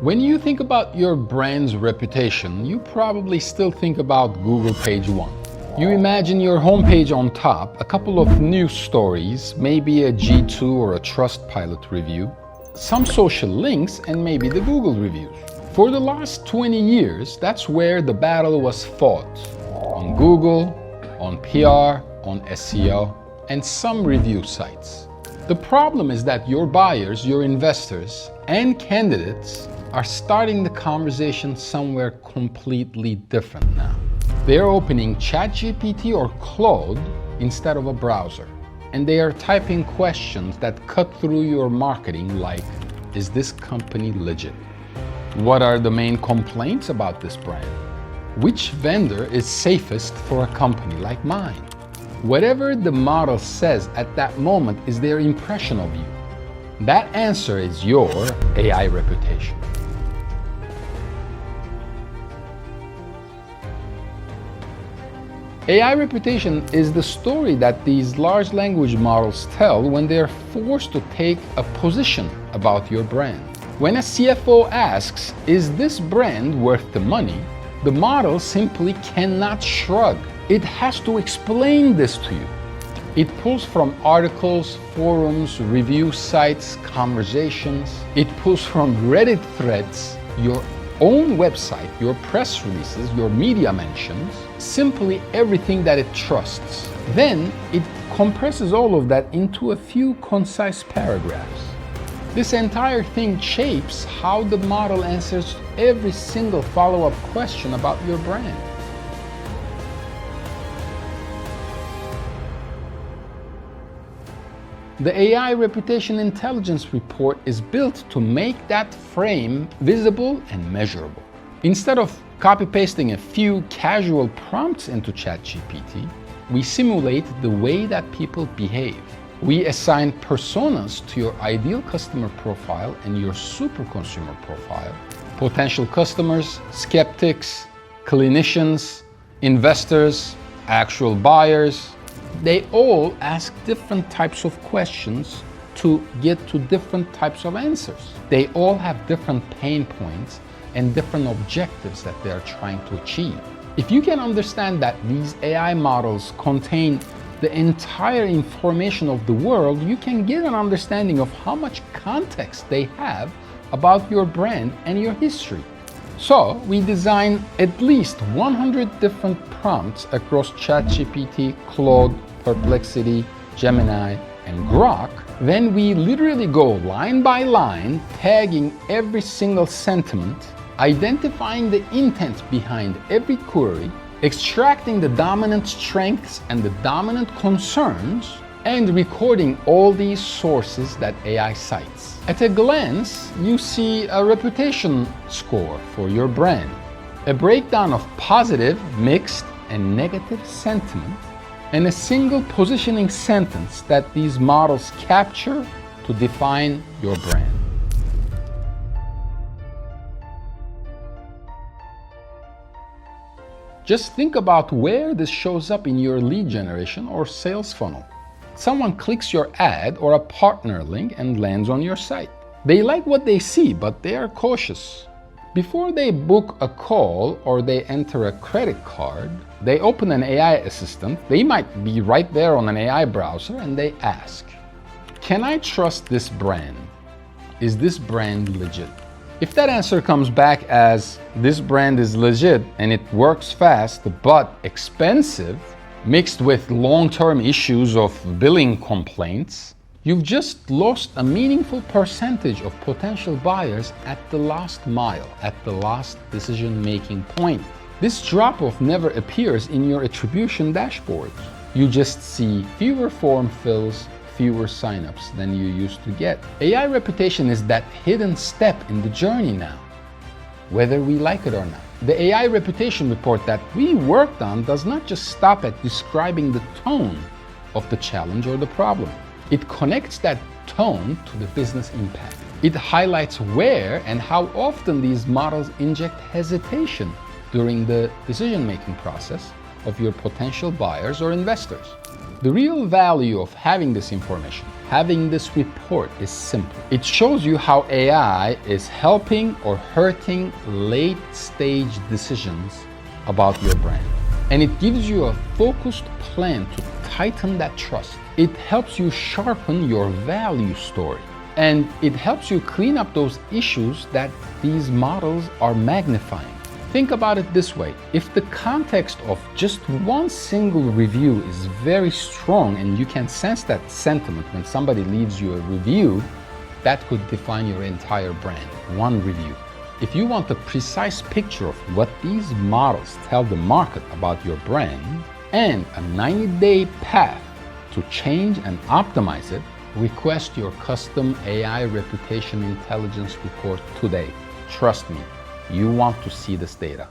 When you think about your brand's reputation, you probably still think about Google page 1. You imagine your homepage on top, a couple of news stories, maybe a G2 or a Trustpilot review, some social links, and maybe the Google reviews. For the last 20 years, that's where the battle was fought. On Google, on PR, on SEO, and some review sites. The problem is that your buyers, your investors, and candidates are starting the conversation somewhere completely different now. They're opening ChatGPT or Claude instead of a browser. And they are typing questions that cut through your marketing like, is this company legit? What are the main complaints about this brand? Which vendor is safest for a company like mine? Whatever the model says at that moment is their impression of you. That answer is your AI reputation. AI reputation is the story that these large language models tell when they're forced to take a position about your brand. When a CFO asks, is this brand worth the money? The model simply cannot shrug. It has to explain this to you. It pulls from articles, forums, review sites, conversations. It pulls from Reddit threads, your own website, your press releases, your media mentions, simply everything that it trusts. Then it compresses all of that into a few concise paragraphs. This entire thing shapes how the model answers every single follow-up question about your brand. The AI Reputation Intelligence Report is built to make that frame visible and measurable. Instead of copy-pasting a few casual prompts into ChatGPT, we simulate the way that people behave. We assign personas to your ideal customer profile and your super consumer profile. Potential customers, skeptics, clinicians, investors, actual buyers. They all ask different types of questions to get to different types of answers. They all have different pain points and different objectives that they are trying to achieve. If you can understand that these AI models contain the entire information of the world, you can get an understanding of how much context they have about your brand and your history. So we design at least 100 different prompts across ChatGPT, Claude, Perplexity, Gemini, and Grok. Then we literally go line by line, tagging every single sentiment, identifying the intent behind every query, extracting the dominant strengths and the dominant concerns, and recording all these sources that AI cites. At a glance, you see a reputation score for your brand, a breakdown of positive, mixed, and negative sentiment, and a single positioning sentence that these models capture to define your brand. Just think about where this shows up in your lead generation or sales funnel. Someone clicks your ad or a partner link and lands on your site. They like what they see, but they are cautious. Before they book a call or they enter a credit card, they open an AI assistant. They might be right there on an AI browser and they ask, can I trust this brand? Is this brand legit? If that answer comes back as, this brand is legit and it works fast but expensive, mixed with long-term issues of billing complaints, you've just lost a meaningful percentage of potential buyers at the last mile, at the last decision-making point. This drop-off never appears in your attribution dashboards. You just see fewer form fills, fewer signups than you used to get. AI reputation is that hidden step in the journey now, whether we like it or not. The AI reputation report that we worked on does not just stop at describing the tone of the challenge or the problem. It connects that tone to the business impact. It highlights where and how often these models inject hesitation during the decision-making process of your potential buyers or investors. The real value of having this information, having this report, is simple. It shows you how AI is helping or hurting late-stage decisions about your brand. And it gives you a focused plan to tighten that trust. It helps you sharpen your value story. And it helps you clean up those issues that these models are magnifying. Think about it this way. If the context of just one single review is very strong and you can sense that sentiment when somebody leaves you a review, that could define your entire brand. One review. If you want a precise picture of what these models tell the market about your brand and a 90-day path to change and optimize it, request your custom AI reputation intelligence report today. Trust me, you want to see this data.